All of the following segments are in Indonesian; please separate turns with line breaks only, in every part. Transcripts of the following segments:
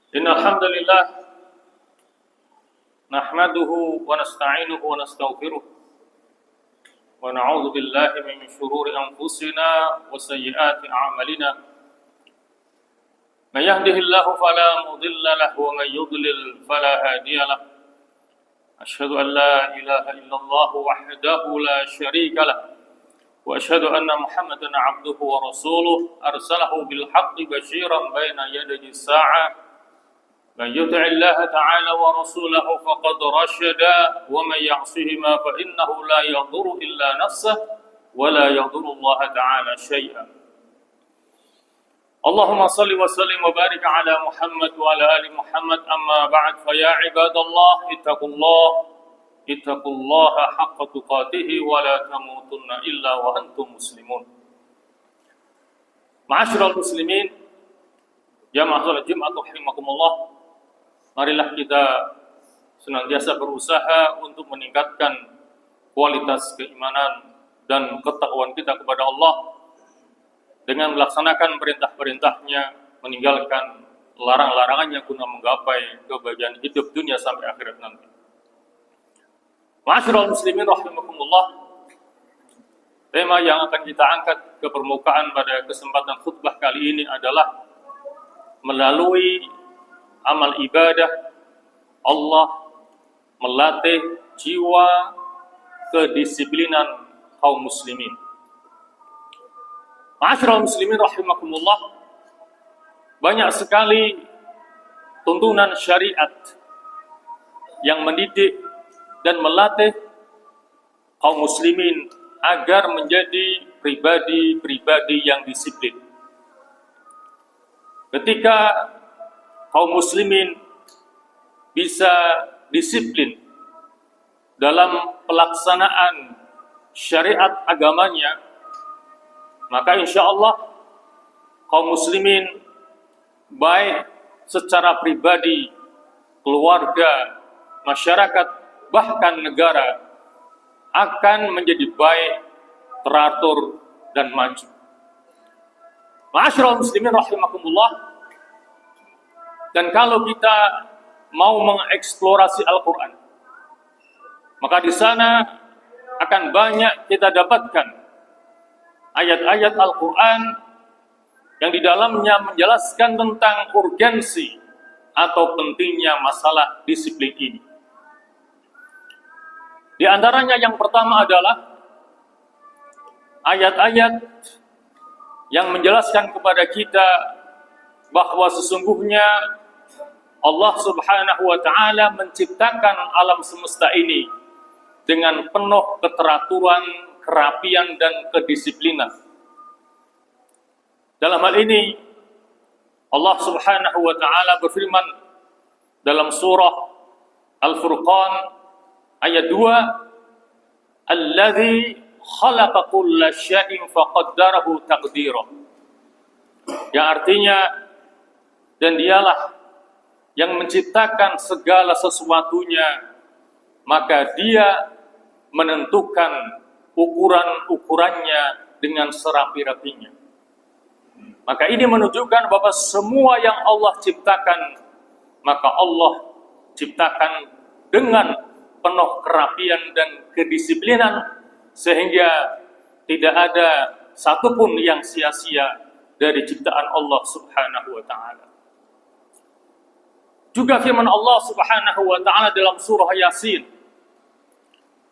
إن الحمد لله نحمده ونستعينه ونستغفره ونعوذ بالله من شرور أنفسنا وسيئات أعمالنا من يهده الله فلا مضل له ومن يضلل فلا هادي له أشهد أن لا إله إلا الله وحده لا شريك له وأشهد أن محمدا عبده ورسوله أرسله بالحق بشيرا بين يدي الساعة من يطع الله تعالى ورسوله فقد رشد ومن يعصهما فإنه لا يضر إلا نفسه ولا يضر الله تعالى شيئا اللهم صل وسلم وبارك على محمد وعلى آل محمد أما بعد فيا عباد الله اتقوا الله حق تقاته ولا تموتن إلا وأنتم مسلمون. Ma'asyiral muslimin, jamaah salat Jumat rahimakumullah, marilah kita senantiasa berusaha untuk meningkatkan kualitas keimanan dan ketakwaan kita kepada Allah dengan melaksanakan perintah-perintahnya, meninggalkan larang-larangannya guna menggapai kebahagiaan hidup dunia sampai akhirat nanti. Ma'asyiral muslimin rahimakumullah, tema yang akan kita angkat ke permukaan pada kesempatan khutbah kali ini adalah melalui amal ibadah Allah melatih jiwa kedisiplinan kaum muslimin. Ma'asyiral muslimin rahimakumullah, banyak sekali tuntunan syariat yang mendidik dan melatih kaum muslimin agar menjadi pribadi-pribadi yang disiplin. Ketika kaum muslimin bisa disiplin dalam pelaksanaan syariat agamanya, maka insya Allah kaum muslimin baik secara pribadi, keluarga, masyarakat, bahkan negara akan menjadi baik, teratur, dan maju. Ma'asyiral muslimin rahimakumullah, dan kalau kita mau mengeksplorasi Al-Quran, maka di sana akan banyak kita dapatkan ayat-ayat Al-Quran yang di dalamnya menjelaskan tentang urgensi atau pentingnya masalah disiplin ini. Di antaranya yang pertama adalah ayat-ayat yang menjelaskan kepada kita bahwa sesungguhnya Allah Subhanahu wa Ta'ala menciptakan alam semesta ini dengan penuh keteraturan, kerapian, dan kedisiplinan. Dalam hal ini Allah Subhanahu wa Ta'ala berfirman dalam surah Al-Furqan ayat 2, Alladzi khalaqa kulla syai'in faqaddarahu taqdira. Yang artinya, dan dialah yang menciptakan segala sesuatunya, maka dia menentukan ukuran-ukurannya dengan serapi-rapinya. Maka ini menunjukkan bahwa semua yang Allah ciptakan, maka Allah ciptakan dengan penuh kerapian dan kedisiplinan, sehingga tidak ada satupun yang sia-sia dari ciptaan Allah Subhanahu wa Ta'ala. Juga firman Allah Subhanahu wa Ta'ala dalam surah Yasin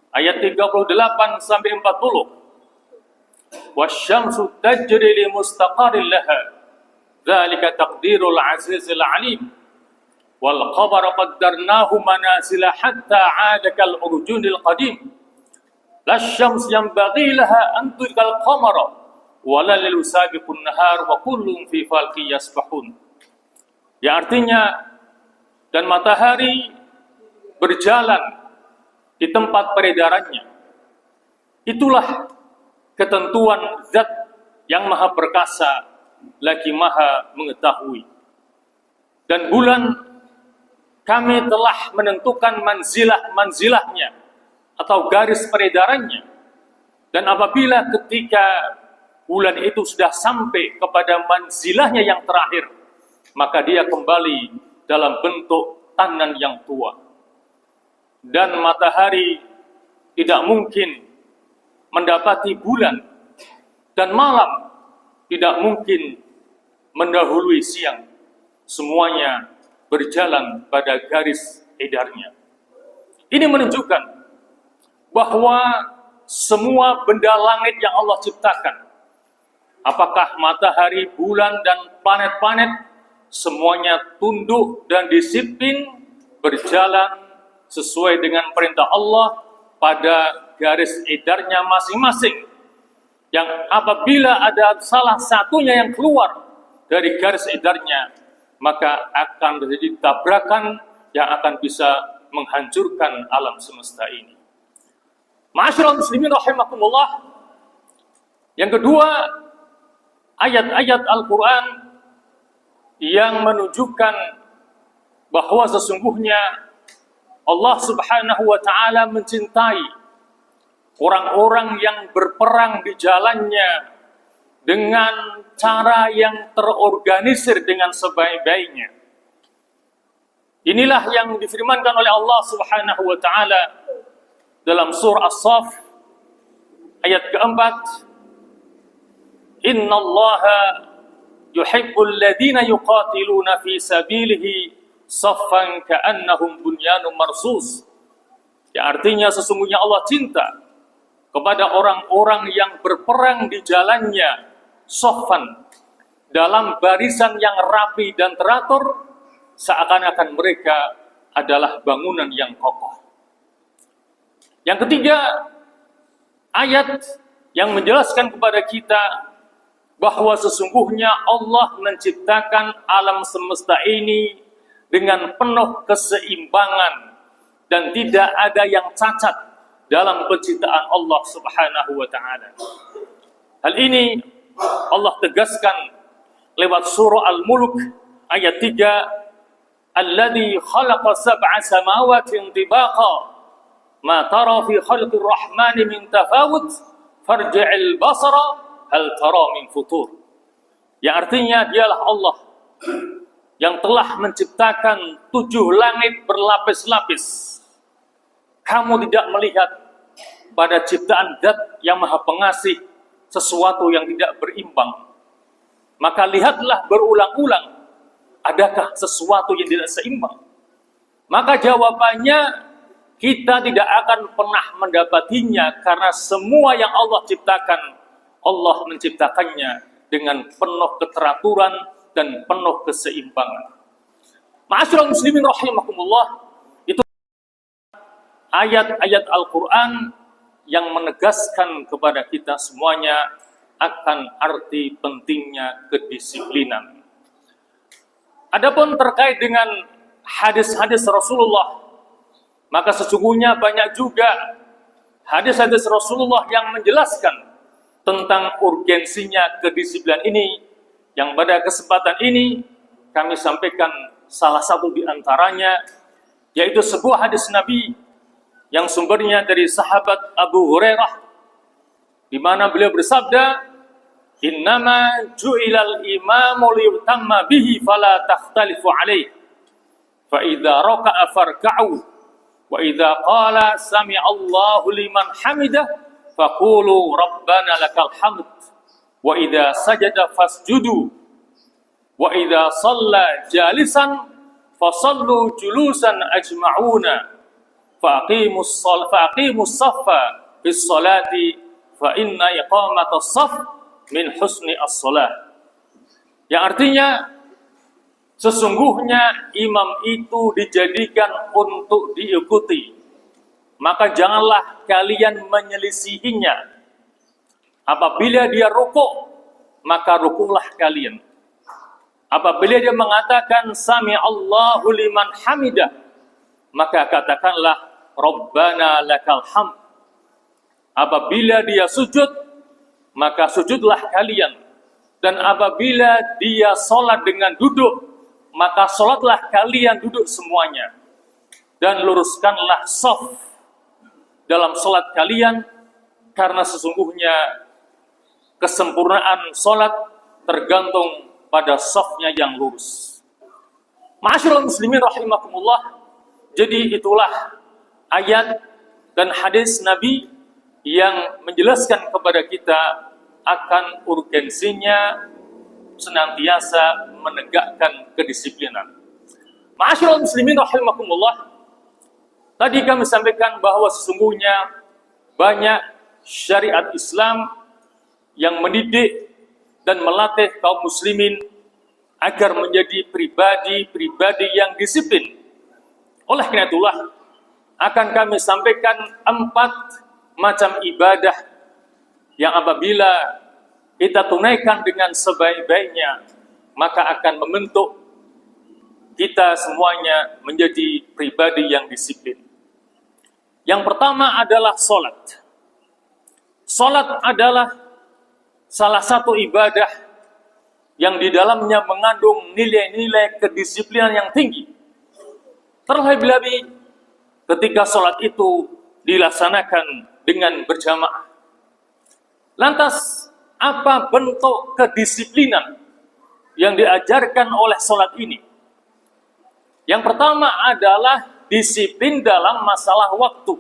ayat 38 sampai 40, "Wasyamsu tajri li mustaqarrin laha, dzalika taqdirul azizil alim. Wal qamara qaddarnahu manazila hatta 'ada kal urjunil qadim. Lasyams yanbaghi laha an tudrikal qamara wa la lailu sabiqun nahar wa kullun fi falqin yasbahun." Ya, artinya, dan matahari berjalan di tempat peredarannya. Itulah ketentuan Zat yang Maha Perkasa lagi Maha Mengetahui. Dan bulan kami telah menentukan manzilah-manzilahnya atau garis peredarannya. Dan apabila ketika bulan itu sudah sampai kepada manzilahnya yang terakhir, maka dia kembali dalam bentuk tangan yang tua. Dan matahari tidak mungkin mendapati bulan, dan malam tidak mungkin mendahului siang. Semuanya berjalan pada garis edarnya. Ini menunjukkan bahwa semua benda langit yang Allah ciptakan, apakah matahari, bulan, dan planet-planet, semuanya tunduk dan disiplin berjalan sesuai dengan perintah Allah pada garis edarnya masing-masing. Yang apabila ada salah satunya yang keluar dari garis edarnya, maka akan terjadi tabrakan yang akan bisa menghancurkan alam semesta ini. Ma'asyiral muslimin rahimakumullah. Yang kedua, ayat-ayat Al-Quran yang menunjukkan bahwa sesungguhnya Allah Subhanahu wa ta'ala mencintai orang-orang yang berperang di jalannya dengan cara yang terorganisir dengan sebaik-baiknya. Inilah yang difirmankan oleh Allah Subhanahu wa ta'ala dalam surah As-Saff ayat keempat. Inna Allaha yuhibbul ladhina yuqatiluna fi sabilihi saffan ka'annahum bunyanun marsus. Ya, artinya sesungguhnya Allah cinta kepada orang-orang yang berperang di jalannya saffan, dalam barisan yang rapi dan teratur, seakan-akan mereka adalah bangunan yang kokoh. Yang ketiga, ayat yang menjelaskan kepada kita bahwa sesungguhnya Allah menciptakan alam semesta ini dengan penuh keseimbangan dan tidak ada yang cacat dalam penciptaan Allah Subhanahu wa ta'ala. Hal ini Allah tegaskan lewat surah Al-Mulk ayat 3, alladzi khalaqa sab'a samawatin tibaqa ma tara fi khalqir rahmani min tafawut farji'il basara hal tara min futur. Yang artinya dialah Allah yang telah menciptakan 7 langit berlapis-lapis. Kamu tidak melihat pada ciptaan Zat yang Maha Pengasih sesuatu yang tidak berimbang. Maka lihatlah berulang-ulang, adakah sesuatu yang tidak seimbang? Maka jawabannya, kita tidak akan pernah mendapatinya, karena semua yang Allah ciptakan, Allah menciptakannya dengan penuh keteraturan dan penuh keseimbangan. Ma'asyiral muslimin rahimakumullah, itu ayat-ayat Al-Quran yang menegaskan kepada kita semuanya akan arti pentingnya kedisiplinan. Adapun terkait dengan hadis-hadis Rasulullah, maka sesungguhnya banyak juga hadis-hadis Rasulullah yang menjelaskan tentang urgensinya kedisiplinan ini, yang pada kesempatan ini kami sampaikan salah satu di antaranya, yaitu sebuah hadis Nabi yang sumbernya dari sahabat Abu Hurairah, di mana beliau bersabda, innama ju'ilal imamu liyutamma bihi fala takhtalifu alaih, fa idza raka'a farka'u, wa idza qala sami'allahu liman hamidah faqulu rabbana lakal hamd, wa idza sajada fasjudu, wa idza shalla jalisan fasallu julusan ajma'una, faqimus saffa bis salati fa inna iqamatas saff min husni as-salah. Yang artinya, sesungguhnya imam itu dijadikan untuk diikuti, maka janganlah kalian menyelisihinya. Apabila dia rukuk, maka rukuklah kalian. Apabila dia mengatakan sami Allahu liman hamidah, maka katakanlah Rabbana lakal hamd. Apabila dia sujud, maka sujudlah kalian. Dan apabila dia sholat dengan duduk, maka sholatlah kalian duduk semuanya. Dan luruskanlah shaf dalam sholat kalian, karena sesungguhnya kesempurnaan sholat tergantung pada shafnya yang lurus. Ma'asyiral muslimin rahimakumullah. Jadi itulah ayat dan hadis Nabi yang menjelaskan kepada kita akan urgensinya senantiasa menegakkan kedisiplinan. Ma'asyiral muslimin rahimakumullah. Tadi kami sampaikan bahwa sesungguhnya banyak syariat Islam yang mendidik dan melatih kaum muslimin agar menjadi pribadi-pribadi yang disiplin. Oleh karena itulah akan kami sampaikan 4 macam ibadah yang apabila kita tunaikan dengan sebaik-baiknya, maka akan membentuk kita semuanya menjadi pribadi yang disiplin. Yang pertama adalah sholat. Sholat adalah salah satu ibadah yang di dalamnya mengandung nilai-nilai kedisiplinan yang tinggi. Terlebih-lebih ketika sholat itu dilaksanakan dengan berjamaah. Lantas, apa bentuk kedisiplinan yang diajarkan oleh sholat ini? Yang pertama adalah disiplin dalam masalah waktu.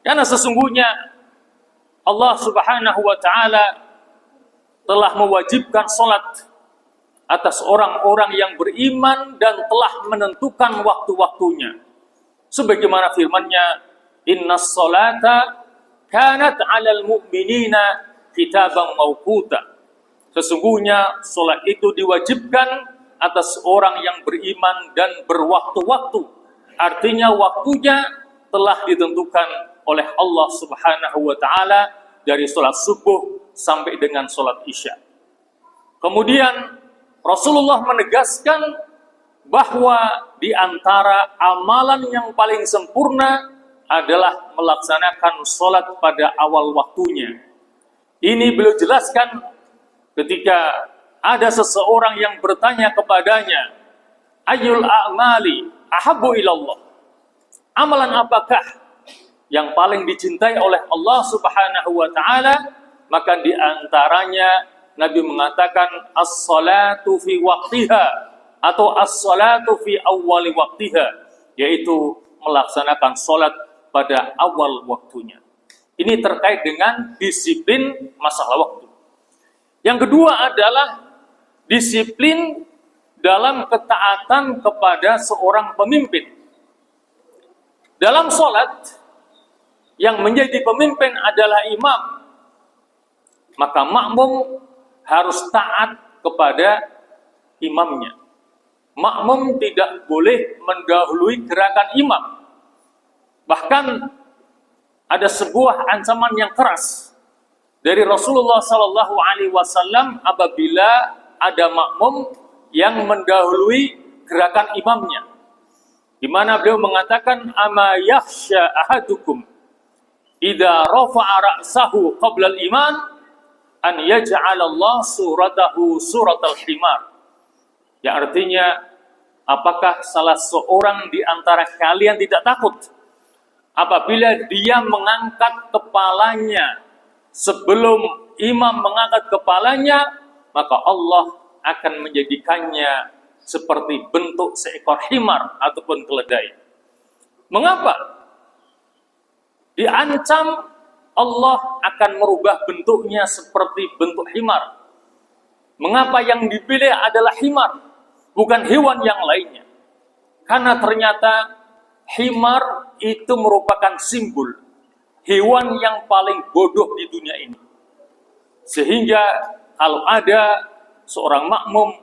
Karena sesungguhnya Allah Subhanahu wa Ta'ala telah mewajibkan sholat atas orang-orang yang beriman dan telah menentukan waktu-waktunya. Sebagaimana firman-Nya, "Innas sholata kanat 'alal mu'minina kitaban mawquta." Sesungguhnya sholat itu diwajibkan atas orang yang beriman dan berwaktu-waktu. Artinya waktunya telah ditentukan oleh Allah Subhanahu wa Ta'ala dari sholat subuh sampai dengan sholat isya. Kemudian Rasulullah menegaskan bahwa di antara amalan yang paling sempurna adalah melaksanakan sholat pada awal waktunya. Ini beliau jelaskan ketika ada seseorang yang bertanya kepadanya, "Ayyul a'mali ahabbu ilallah?" Amalan apakah yang paling dicintai oleh Allah Subhanahu wa Ta'ala? Maka di antaranya Nabi mengatakan as-salatu fi waqtiha atau as-salatu fi awwali waqtiha, yaitu melaksanakan salat pada awal waktunya. Ini terkait dengan disiplin masalah waktu. Yang kedua adalah disiplin dalam ketaatan kepada seorang pemimpin. Dalam sholat, yang menjadi pemimpin adalah imam. Maka makmum harus taat kepada imamnya. Makmum tidak boleh mendahului gerakan imam. Bahkan ada sebuah ancaman yang keras dari Rasulullah SAW apabila ada makmum yang mendahului gerakan imamnya, di mana beliau mengatakan, "Ama yakhsha ahadukum idza rafa'a ra'sahu qabla al-iman an yaj'alallah suratahu suratal himar." Yang artinya, apakah salah seorang di antara kalian tidak takut apabila dia mengangkat kepalanya sebelum imam mengangkat kepalanya, maka Allah akan menjadikannya seperti bentuk seekor himar ataupun keledai. Mengapa? Diancam Allah akan merubah bentuknya seperti bentuk himar. Mengapa yang dipilih adalah himar, bukan hewan yang lainnya? Karena ternyata himar itu merupakan simbol hewan yang paling bodoh di dunia ini. Sehingga kalau ada seorang makmum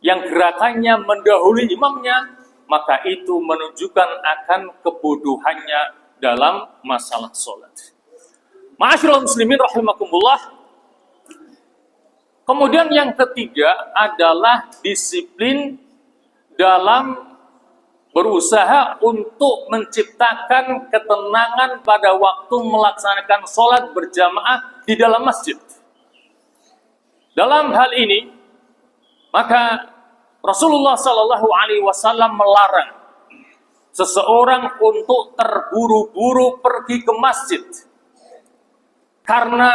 yang gerakannya mendahului imamnya, maka itu menunjukkan akan kebodohannya dalam masalah sholat. Ma'asyiral muslimin rahimakumullah. Kemudian yang ketiga adalah disiplin dalam berusaha untuk menciptakan ketenangan pada waktu melaksanakan sholat berjamaah di dalam masjid. Dalam hal ini, maka Rasulullah SAW melarang seseorang untuk terburu-buru pergi ke masjid, karena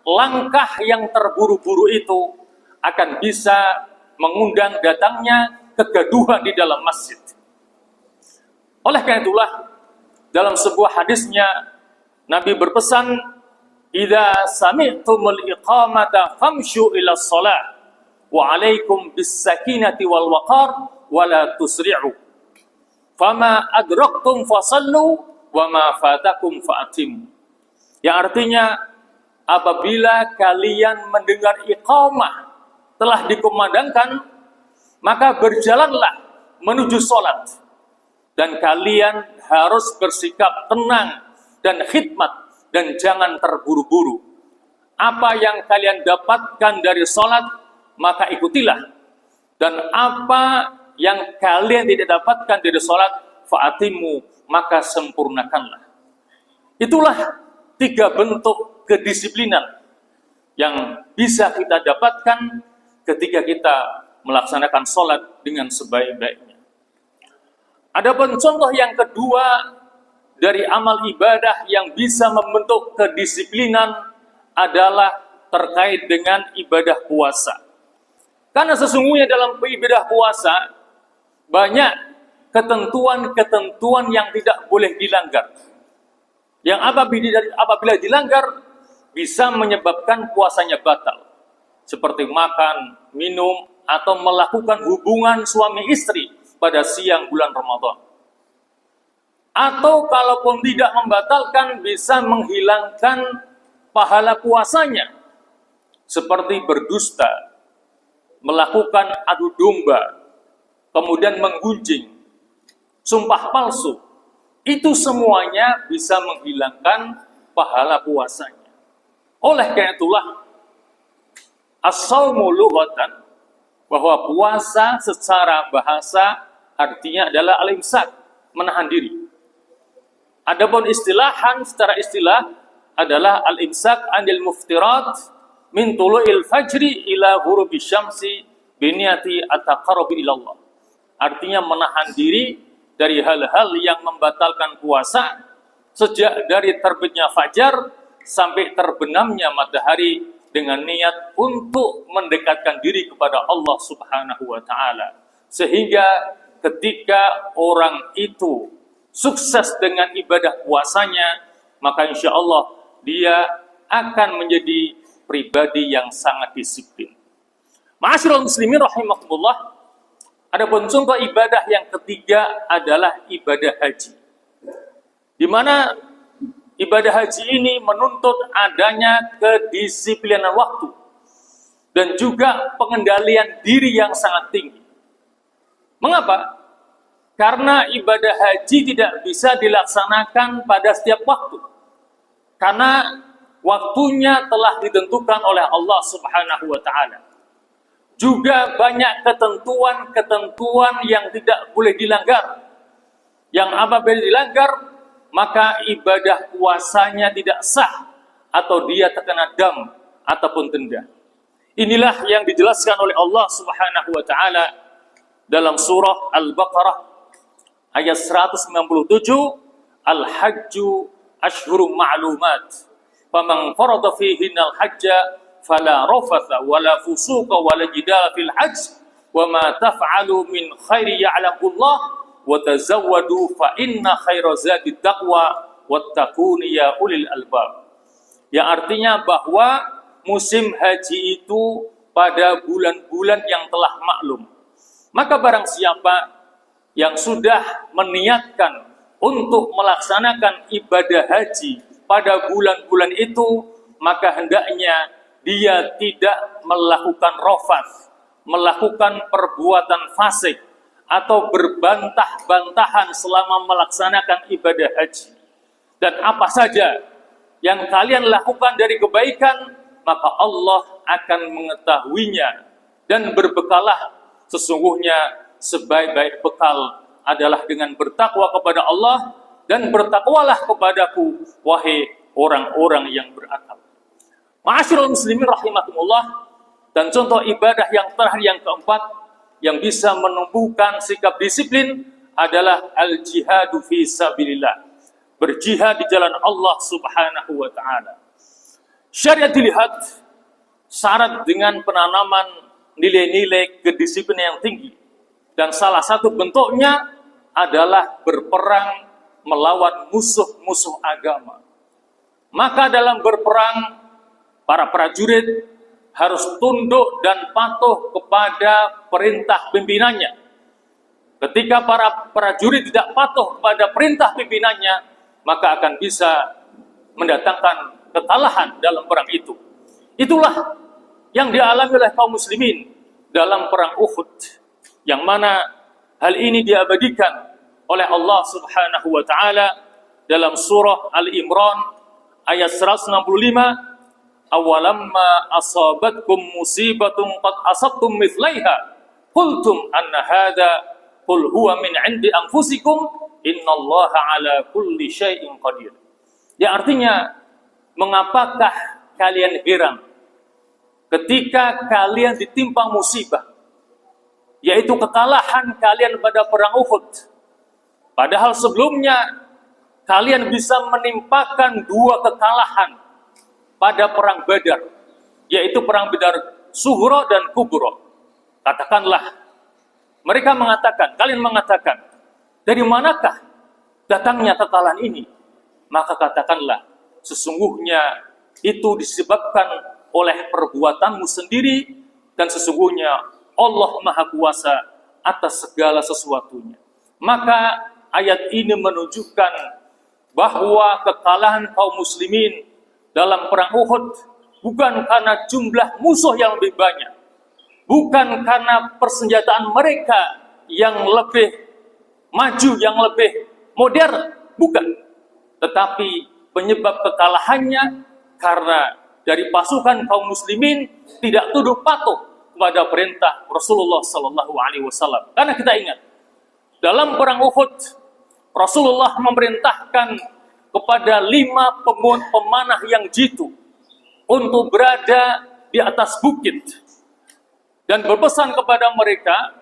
langkah yang terburu-buru itu akan bisa mengundang datangnya kegaduhan di dalam masjid. Oleh karena itulah, dalam sebuah hadisnya Nabi berpesan, "Idza sami'tumul iqamata famshu ila shalah wa 'alaikum bis-sakinati wal waqar wa la tusri'u. Fama adraktum fasallu wa ma fatakum fa'atim." Yang artinya, apabila kalian mendengar iqamah telah dikumandangkan, maka berjalanlah menuju sholat. Dan kalian harus bersikap tenang dan khidmat dan jangan terburu-buru. Apa yang kalian dapatkan dari sholat, maka ikutilah. Dan apa yang kalian tidak dapatkan dari sholat, fa'atimu, maka sempurnakanlah. Itulah 3 bentuk kedisiplinan yang bisa kita dapatkan ketika kita melaksanakan sholat dengan sebaik-baiknya. Adapun contoh yang kedua dari amal ibadah yang bisa membentuk kedisiplinan adalah terkait dengan ibadah puasa. Karena sesungguhnya dalam ibadah puasa banyak ketentuan-ketentuan yang tidak boleh dilanggar. Yang apabila dilanggar bisa menyebabkan puasanya batal. Seperti makan, minum, atau melakukan hubungan suami istri pada siang bulan Ramadan. Atau kalaupun tidak membatalkan, bisa menghilangkan pahala puasanya. Seperti berdusta, melakukan adu domba, kemudian menggunjing, sumpah palsu. Itu semuanya bisa menghilangkan pahala puasanya. Oleh karena itulah, as-shaumu lughatan, bahwa puasa secara bahasa artinya adalah al-imsak, menahan diri. Adapun secara istilah adalah al-imsak anil muftirat min tulu'il fajri ila ghurubi syamsi biniyati at-taqarrubi ila Allah. Artinya menahan diri dari hal-hal yang membatalkan puasa sejak dari terbitnya fajar sampai terbenamnya matahari dengan niat untuk mendekatkan diri kepada Allah Subhanahu wa ta'ala. Sehingga ketika orang itu sukses dengan ibadah puasanya, maka insya Allah dia akan menjadi pribadi yang sangat disiplin. Ma'asyiral muslimin rahimakumullah, adapun contoh ibadah yang ketiga adalah ibadah haji. Di mana ibadah haji ini menuntut adanya kedisiplinan waktu dan juga pengendalian diri yang sangat tinggi. Mengapa? Karena ibadah haji tidak bisa dilaksanakan pada setiap waktu. Karena waktunya telah ditentukan oleh Allah Subhanahu wa ta'ala. Juga banyak ketentuan-ketentuan yang tidak boleh dilanggar. Yang apabila dilanggar, maka ibadah puasanya tidak sah atau dia terkena dam ataupun denda. Inilah yang dijelaskan oleh Allah Subhanahu wa taala dalam surah Al-Baqarah ayat 197, Al-Hajju ashhurum ma'lumat. Faman farada fihinal hajja fala rafatha wala fusuqa wala jidala fil hajj wa ma taf'alu min khairi ya'lamullah wa tazawwadu fa inna khaira zadit taqwa wattaquni ya ulil albab. Yang artinya bahwa musim haji itu pada bulan-bulan yang telah maklum. Maka barang siapa yang sudah meniatkan untuk melaksanakan ibadah haji pada bulan-bulan itu, maka hendaknya dia tidak melakukan rafath, melakukan perbuatan fasik, atau berbantah-bantahan selama melaksanakan ibadah haji. Dan apa saja yang kalian lakukan dari kebaikan, maka Allah akan mengetahuinya. Dan berbekalah, sesungguhnya sebaik-baik bekal adalah dengan bertakwa kepada Allah, dan bertakwalah kepadaku, wahai orang-orang yang berakal. Ma'asyiral muslimin rahimakumullah. Dan contoh ibadah yang terakhir, yang keempat, yang bisa menumbuhkan sikap disiplin adalah al-jihadu fi sabilillah. Berjihad di jalan Allah Subhanahu wa ta'ala. Syariat dilihat syarat dengan penanaman nilai-nilai kedisiplinan yang tinggi. Dan salah satu bentuknya adalah berperang melawan musuh-musuh agama. Maka dalam berperang, para prajurit harus tunduk dan patuh kepada perintah pimpinannya. Ketika para prajurit tidak patuh kepada perintah pimpinannya, maka akan bisa mendatangkan kekalahan dalam perang itu. Itulah yang dialami oleh kaum muslimin dalam perang Uhud, yang mana hal ini diabadikan oleh Allah Subhanahu wa taala dalam surah Al-Imran ayat 165, awalamma asabatkum musibatun qad asabtum mithlaiha qultum anna hadha qul huwa min 'indi anfusikum innallaha 'ala kulli syai'in qadir. Ya, artinya, mengapakah kalian heran ketika kalian ditimpa musibah, yaitu kekalahan kalian pada perang Uhud, padahal sebelumnya kalian bisa menimpakan dua kekalahan pada perang Badar, yaitu perang Badar Sughra dan Kubra. Katakanlah, mereka mengatakan, kalian mengatakan, dari manakah datangnya kekalahan ini? Maka katakanlah, sesungguhnya itu disebabkan oleh perbuatanmu sendiri, dan sesungguhnya Allah Maha Kuasa atas segala sesuatunya. Maka ayat ini menunjukkan bahwa kekalahan kaum muslimin dalam perang Uhud bukan karena jumlah musuh yang lebih banyak, bukan karena persenjataan mereka yang lebih maju, yang lebih modern, bukan. Tetapi penyebab kekalahannya karena dari pasukan kaum muslimin tidak tunduk patuh kepada perintah Rasulullah Sallallahu Alaihi Wasallam. Karena kita ingat, dalam perang Uhud, Rasulullah memerintahkan kepada 5 pemanah yang jitu untuk berada di atas bukit dan berpesan kepada mereka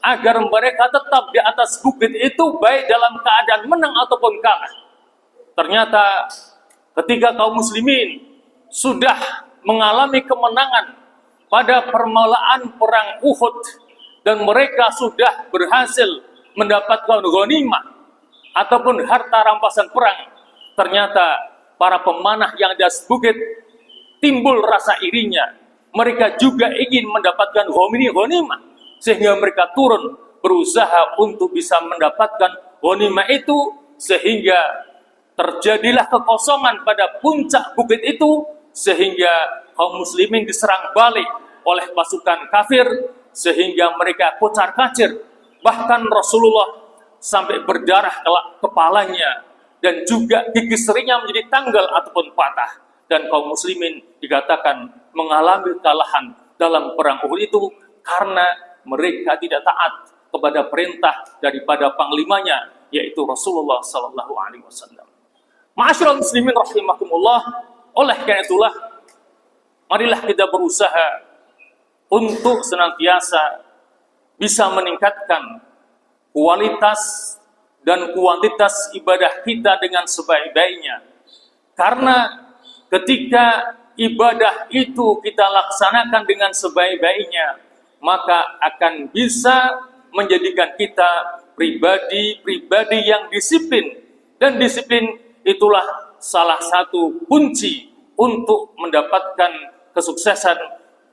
agar mereka tetap di atas bukit itu baik dalam keadaan menang ataupun kalah. Ternyata ketika kaum muslimin sudah mengalami kemenangan pada permulaan perang Uhud dan mereka sudah berhasil mendapatkan ghanimah ataupun harta rampasan perang, ternyata para pemanah yang di atas bukit timbul rasa irinya. Mereka juga ingin mendapatkan ghanimah, sehingga mereka turun berusaha untuk bisa mendapatkan ghanimah itu, sehingga terjadilah kekosongan pada puncak bukit itu, sehingga kaum muslimin diserang balik oleh pasukan kafir, sehingga mereka kocar-kacir. Bahkan Rasulullah sampai berdarah kepalanya, dan juga gigi seringnya menjadi tanggal ataupun patah. Dan kaum muslimin dikatakan mengalami kekalahan dalam perang Uhud itu karena mereka tidak taat kepada perintah daripada panglimanya, yaitu Rasulullah Sallallahu Alaihi Wasallam. Ma'asyiral muslimin rahimakumullah, oleh karena itulah marilah kita berusaha untuk senantiasa bisa meningkatkan kualitas dan kuantitas ibadah kita dengan sebaik-baiknya. Karena ketika ibadah itu kita laksanakan dengan sebaik-baiknya, maka akan bisa menjadikan kita pribadi yang disiplin. Dan disiplin itulah salah satu kunci untuk mendapatkan kesuksesan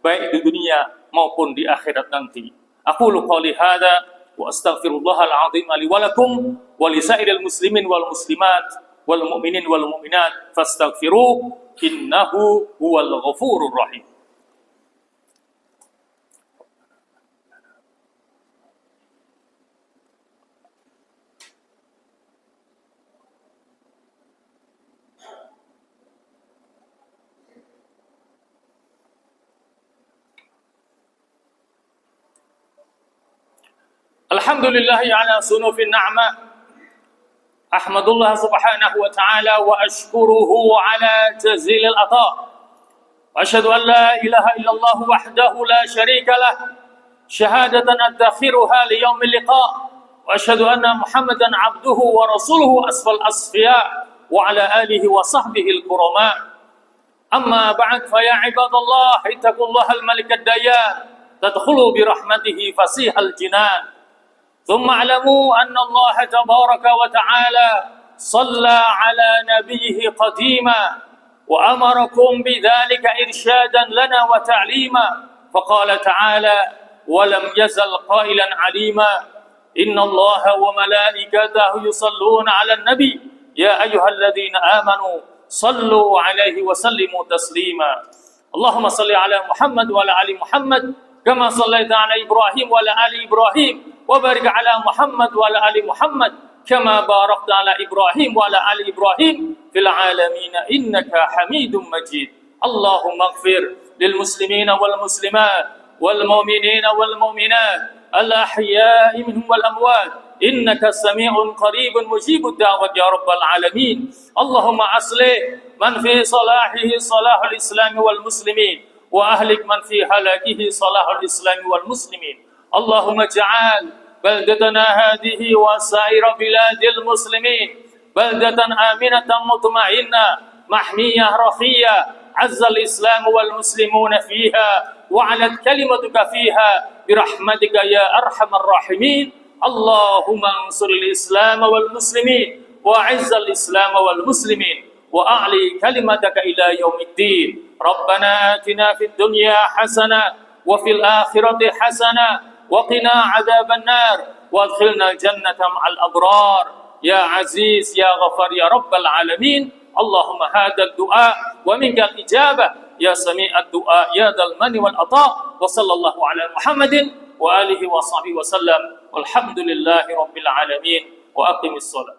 baik di dunia maupun di akhirat nanti. Aqulu qouli hadza wa astaghfirullahal azim li wa lakum wa lisairil muslimin wal muslimat wal mu'minin wal mu'minat fastaghfiruh innahu huwal ghafurur rahim. Alhamdulillahi ala sunufin na'mah. Ahmadullah subhanahu wa ta'ala wa ashkuruhu ala jazilil ata. Wa ashhadu an la ilaha illallah wahdahu la sharika lah, syahadatan adakhiruha li yaumil liqa. Wa ashhadu anna Muhammadan abduhu wa rasuluhu asfal asfiya wa ala alihi wa sahbihi al-kurama. Amma ba'd, fa ya ibadallah ittaqullaha al-malik ad-dayyan tadkhulu bi rahmatihi fasihal jinan. ثم اعلموا أن الله تبارك وتعالى صلى على نبيه قديما وأمركم بذلك إرشادا لنا وتعليما، فقال تعالى: ولم يزل قائلا عليما إن الله وملائكته يصلون على النبي يا أيها الذين آمنوا صلوا عليه وسلموا تسليما. اللهم صل على محمد وعلى آل محمد كما صليت على إبراهيم وعلى آل إبراهيم وبارك على محمد وعلى آل محمد كما باركت على إبراهيم وعلى آل إبراهيم في العالمين إنك حميد مجيد. اللهم اغفر للمسلمين والمسلمات والمؤمنين والمؤمنات الأحياء منهم والأموات إنك سميع قريب مجيب الدعوة يا رب العالمين. اللهم أصلح من في صلاحه صلاح الإسلام والمسلمين وأهلك من في هلاكه صلاح الإسلام والمسلمين. اللهم اجعل بلدتنا هذه وسائر بلاد المسلمين بلدة آمنة مطمئنة محمية رخية عز الإسلام والمسلمون فيها وعلت كلمتك فيها برحمتك يا أرحم الراحمين. اللهم انصر الإسلام والمسلمين وأعز الإسلام والمسلمين وأعلي كلمتك إلى يوم الدين. ربنا آتنا في الدنيا حسنة وفي الآخرة حسنة وقنا عذاب النار وادخلنا الجنة مع الأبرار يا عزيز يا غفار يا رب العالمين. اللهم هذا الدعاء ومنك الإجابة يا سميع الدعاء يا ذا المن والعطاء. وصلى الله على محمد وآله وصحبه وسلم والحمد لله رب العالمين وأقم الصلاة.